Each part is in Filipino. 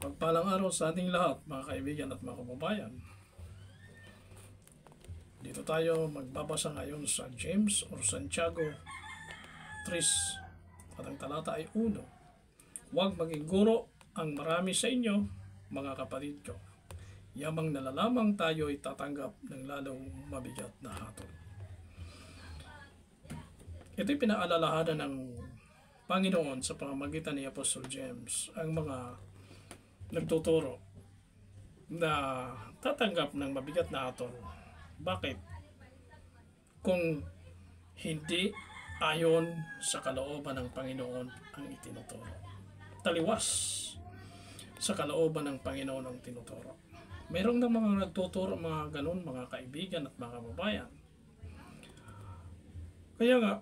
Mapagpalang araw sa ating lahat, mga kaibigan at mga kababayan. Dito tayo magbabasa ngayon sa James or Santiago 3 at ang talata ay 1. Huwag maging guro ang marami sa inyo, mga kapatid ko. Yamang nalalamang tayo ay tatanggap ng lalong mabigat na hatol. Ito'y pinaalalahanan ng Panginoon sa pamamagitan ni Apostol James ang mga nagtuturo na tatanggap ng mabigat na hatol. Bakit? Kung hindi ayon sa kalooban ng Panginoon ang itinuturo. Taliwas sa kalooban ng Panginoon ang tinuturo. Mayroong na mga nagtuturo, mga ganun, mga kaibigan at mga kababayan. Kaya nga,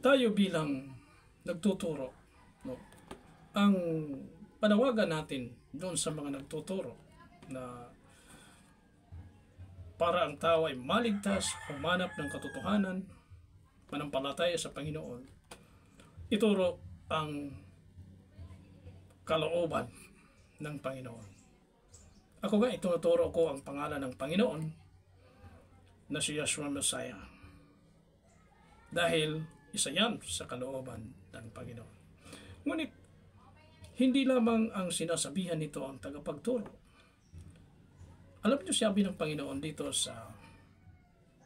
tayo bilang nagtuturo, no, ang panawagan natin doon sa mga nagtuturo na para ang tao ay maligtas, humanap ng katotohanan, manampalataya sa Panginoon, ituro ang kalooban ng Panginoon. Ako nga, itinuturo ko ang pangalan ng Panginoon na si Yeshua Messiah. Dahil isa yan sa kalooban ng Panginoon. Ngunit, hindi lamang ang sinasabihan nito ang tagapagturo. Alam niyo, sabi ng Panginoon dito sa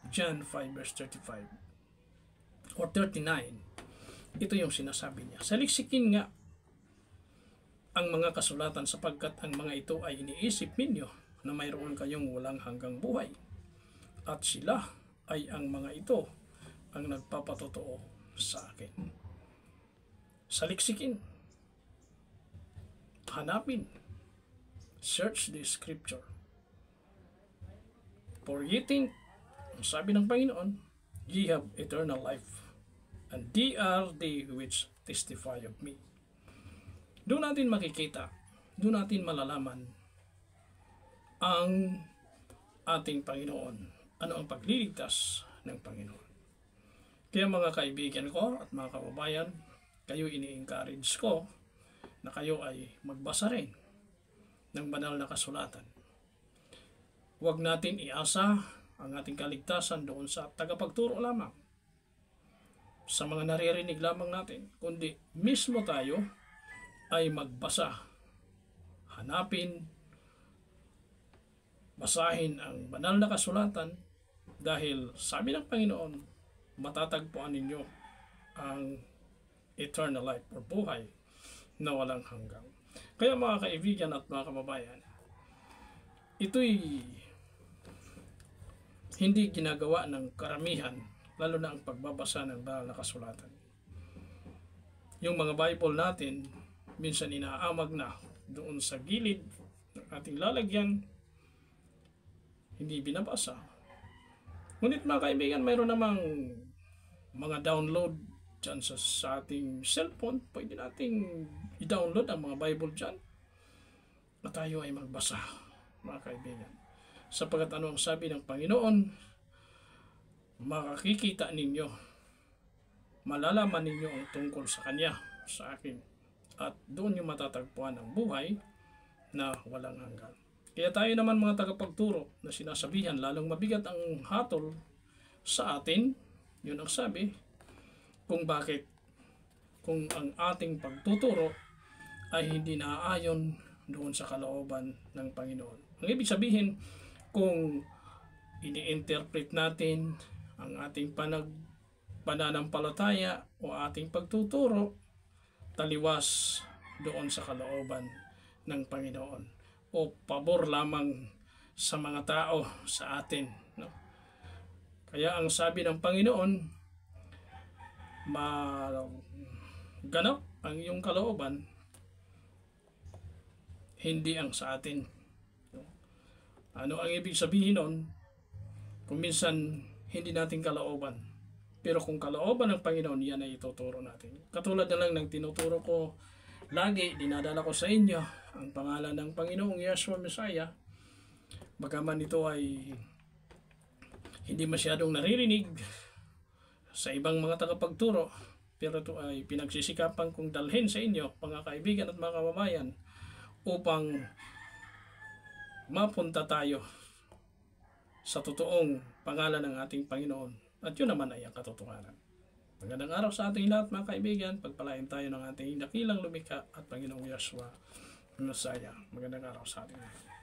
John 5 verse 35 or 39, ito yung sinasabi niya. Saliksikin nga ang mga kasulatan sapagkat ang mga ito ay iniisip ninyo na mayroon kayong walang hanggang buhay. At sila ay ang mga ito ang nagpapatotoo sa akin. Saliksikin. Hanapin. Search the scripture. For ye think, sabi ng Panginoon, ye have eternal life, and they are they which testify of me. Doon natin makikita, doon natin malalaman ang ating Panginoon. Ano ang pagliligtas ng Panginoon. Kaya mga kaibigan ko at mga kababayan, kayo ini-encourage ko na kayo ay magbasa rin ng banal na kasulatan. Huwag natin iasa ang ating kaligtasan doon sa tagapagturo lamang, sa mga naririnig lamang natin, kundi mismo tayo ay magbasa, hanapin, basahin ang banal na kasulatan dahil sabi ng Panginoon, matatagpuan ninyo ang eternal life or buhay na walang hanggang. Kaya mga kaibigan at mga kababayan, ito'y hindi ginagawa ng karamihan, lalo na ang pagbabasa ng banal na kasulatan. Yung mga Bible natin, minsan inaamag na doon sa gilid ng ating lalagyan, hindi binabasa. Ngunit mga kaibigan, mayroon namang mga download dyan sa ating cellphone. Pwede nating i-download ang mga Bible dyan at tayo ay magbasa, mga kaibigan. Sapagkat ano ang sabi ng Panginoon, makikita ninyo, malalaman ninyo ang tungkol sa Kanya, sa akin, at doon yung matatagpuan ang buhay na walang hanggan. Kaya tayo naman mga tagapagturo na sinasabihan, lalong mabigat ang hatol sa atin, yun ang sabi, kung bakit, kung ang ating pagtuturo ay hindi naaayon doon sa kalooban ng Panginoon. Ang ibig sabihin, kung ini-interpret natin ang ating pananampalataya o ating pagtuturo, taliwas doon sa kalooban ng Panginoon o pabor lamang sa mga tao sa atin. No? Kaya ang sabi ng Panginoon, maganap ang iyong kalooban, hindi ang sa atin. Ano ang ibig sabihin nun? Kung minsan hindi natin kalooban, pero kung kalooban ng Panginoon, yan ay ituturo natin. Katulad na lang ng tinuturo ko lagi, dinadala ko sa inyo ang pangalan ng Panginoong Yeshua Messiah. Bagaman ito ay hindi masyadong naririnig sa ibang mga tagapagturo, pero ito ay pinagsisikapan kong dalhin sa inyo, mga kaibigan at mga kababayan, upang mapunta tayo sa totoong pangalan ng ating Panginoon. At yun naman ay ang katotohanan. Magandang araw sa ating lahat mga kaibigan. Pagpalain tayo ng ating dakilang lumikha at Panginoong Yeshua Messiah. Magandang araw sa ating lahat.